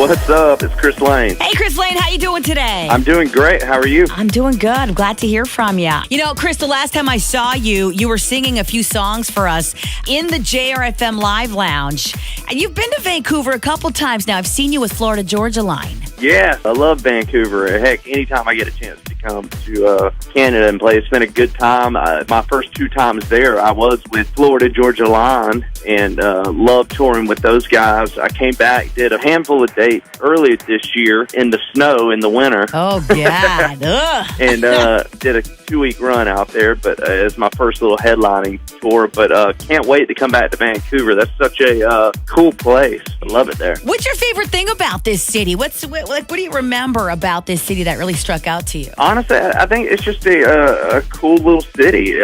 What's up? It's Chris Lane. Hey, Chris Lane, how you doing today? I'm doing great. How are you? I'm doing good. I'm glad to hear from you. You know, Chris, the last time I saw you, you were singing a few songs for us in the JRFM Live Lounge. And you've been to Vancouver a couple times now. I've seen you with Florida Georgia Line. Yeah, I love Vancouver. Heck, anytime I get a chance to come to Canada and play, it's been a good time. My first 2 times there, I was with Florida Georgia Line and loved touring with those guys. I came back, did a handful of dates earlier this year in the snow in the winter. Oh, God. And did a 2-week run out there, but it's my first little headlining tour. But can't wait to come back to Vancouver. That's such a cool place. I love it there. What's your favorite thing about this city? What do you remember about this city that really struck out to you? Honestly, I think it's just a cool little city.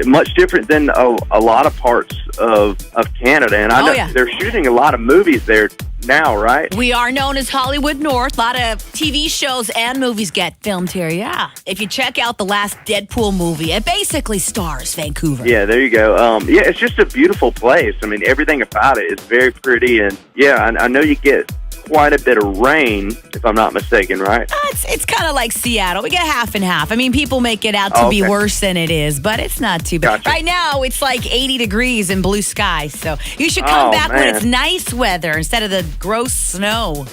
Much different than a lot of parts of Canada. And I know they're shooting a lot of movies there now, right? We are known as Hollywood North. A lot of TV shows and movies get filmed here, yeah. If you check out the last Deadpool movie, it basically stars Vancouver. Yeah, there you go. Yeah, it's just a beautiful place. I mean, everything about it is very pretty. And, yeah, I know you get quite a bit of rain, if I'm not mistaken, right? It's kind of like Seattle. We get half and half. I mean, people make it out to be worse than it is, but it's not too bad. Gotcha. Right now, it's like 80 degrees and blue skies, so you should come back when it's nice weather instead of the gross snow.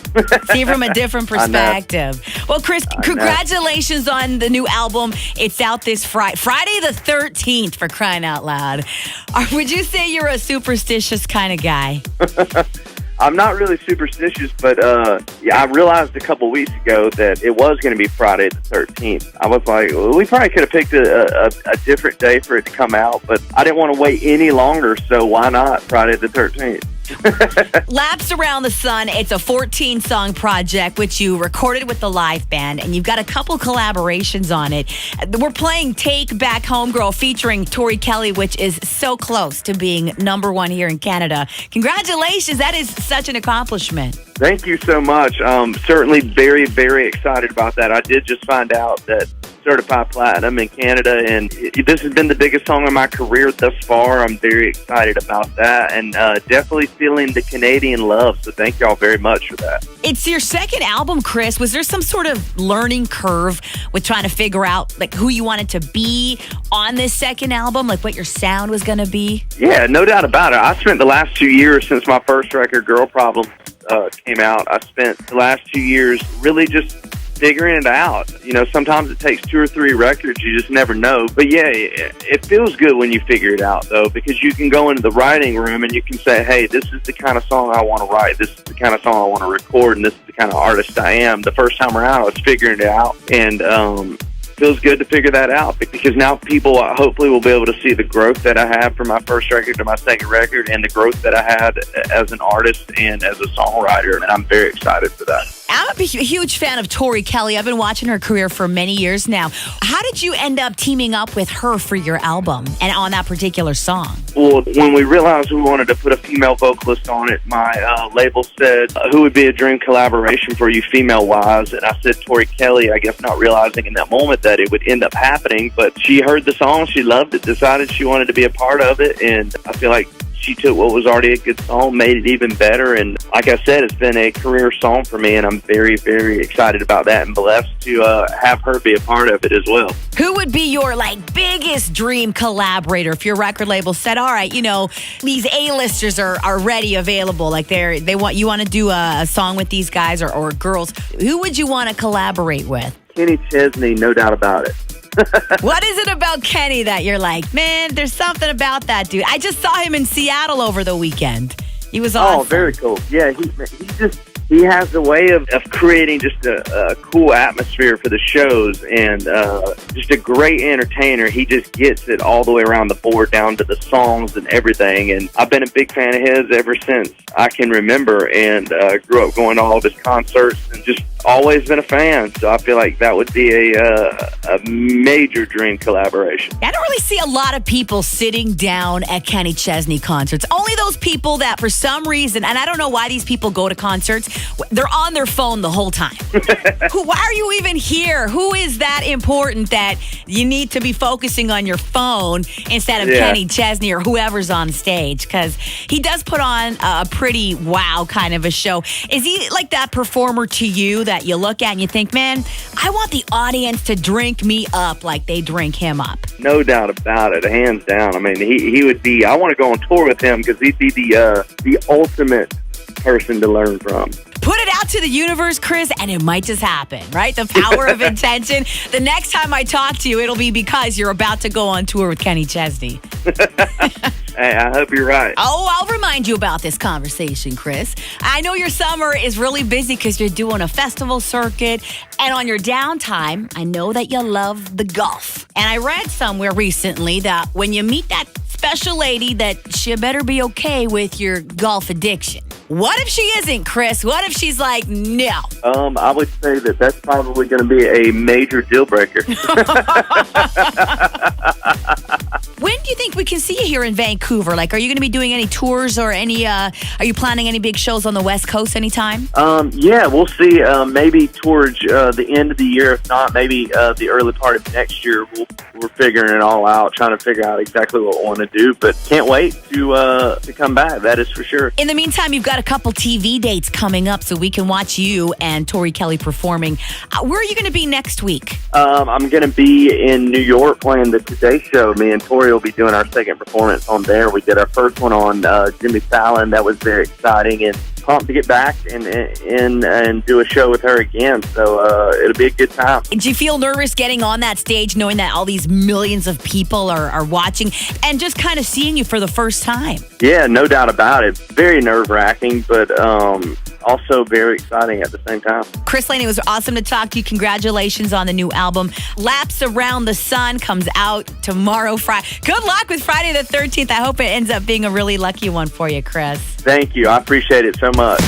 See it from a different perspective. Well, Chris, congratulations on the new album. It's out this Friday the 13th, for crying out loud. Would you say you're a superstitious kind of guy? I'm not really superstitious, but I realized a couple weeks ago that it was going to be Friday the 13th. I was like, well, we probably could have picked a different day for it to come out, but I didn't want to wait any longer, so why not Friday the 13th? Laps Around the Sun, it's a 14-song project which you recorded with the live band, and you've got a couple collaborations on it. We're playing Take Back Home Girl featuring Tori Kelly, which is so close to being #1 here in Canada. Congratulations. That is such an accomplishment. Thank you so much. Certainly very, very excited about that. I did just find out that certified platinum in Canada, and this has been the biggest song of my career thus far. I'm very excited about that, and definitely feeling the Canadian love, so thank y'all very much for that. It's your second album, Chris. Was there some sort of learning curve with trying to figure out like who you wanted to be on this second album, like what your sound was going to be? Yeah, no doubt about it. I spent the last 2 years since my first record, Girl Problem, came out. I spent the last 2 years really just figuring it out. You know, sometimes it takes 2 or 3 records. You just never know. But yeah, it feels good when you figure it out, though, because you can go into the writing room and you can say, hey, this is the kind of song I want to write. This is the kind of song I want to record, and this is the kind of artist I am. The first time around, I was figuring it out, and feels good to figure that out, because now people hopefully will be able to see the growth that I have from my first record to my second record, and the growth that I had as an artist and as a songwriter, and I'm very excited for that. I'm a huge fan of Tori Kelly. I've been watching her career for many years now. How did you end up teaming up with her for your album and on that particular song? Well, when we realized we wanted to put a female vocalist on it, my label said, who would be a dream collaboration for you female-wise? And I said Tori Kelly, I guess not realizing in that moment that it would end up happening. But she heard the song, she loved it, decided she wanted to be a part of it, and I feel like she took what was already a good song, made it even better, and like I said, it's been a career song for me, and I'm very, very excited about that and blessed to have her be a part of it as well. Who would be your biggest dream collaborator if your record label said, all right, you know, these A-listers are ready, available, like you want to do a song with these guys or girls? Who would you want to collaborate with? Kenny Chesney, no doubt about it. What is it about Kenny that you're like, man, there's something about that dude? I just saw him in Seattle over the weekend. He was awesome. Oh, very cool. Yeah, he has a way of creating just a cool atmosphere for the shows, and just a great entertainer. He just gets it all the way around the board, down to the songs and everything. And I've been a big fan of his ever since I can remember, and grew up going to all of his concerts and just always been a fan. So I feel like that would be a major dream collaboration. I don't really see a lot of people sitting down at Kenny Chesney concerts. Only those people that for some reason, and I don't know why these people go to concerts, they're on their phone the whole time. Why are you even here? Who is that important that you need to be focusing on your phone instead of Kenny Chesney or whoever's on stage? Because he does put on a pretty wow kind of a show. Is he like that performer to you that you look at and you think, man, I want the audience to drink me up like they drink him up? No doubt about it, hands down. I mean, he would be, I want to go on tour with him because he'd be the ultimate person to learn from. Put it out to the universe, Chris, and it might just happen, right? The power of intention. The next time I talk to you, it'll be because you're about to go on tour with Kenny Chesney. Hey, I hope you're right. Oh, I'll remind you about this conversation, Chris. I know your summer is really busy because you're doing a festival circuit. And on your downtime, I know that you love the golf. And I read somewhere recently that when you meet that special lady, that she better be okay with your golf addiction. What if she isn't, Chris? What if she's like, no? I would say that that's probably going to be a major deal breaker. When do you think we can see you here in Vancouver? Like, are you going to be doing any tours or any, are you planning any big shows on the West Coast anytime? Yeah, we'll see. Maybe towards the end of the year. If not, maybe the early part of next year. We're figuring it all out, trying to figure out exactly what we want to do. But can't wait to come back. That is for sure. In the meantime, you've got a couple TV dates coming up so we can watch you and Tori Kelly performing. Where are you going to be next week? I'm going to be in New York playing the Today Show. Me and Tori will be doing our second performance on there. We did our first one on Jimmy Fallon. That was very exciting, and pumped to get back and do a show with her again. So it'll be a good time. Do you feel nervous getting on that stage knowing that all these millions of people are watching and just kind of seeing you for the first time? Yeah, no doubt about it. Very nerve-wracking, but also very exciting at the same time. Chris Laney, it was awesome to talk to you. Congratulations on the new album. Laps Around the Sun comes out tomorrow, Friday. Good luck with Friday the 13th. I hope it ends up being a really lucky one for you, Chris. Thank you. I appreciate it so much.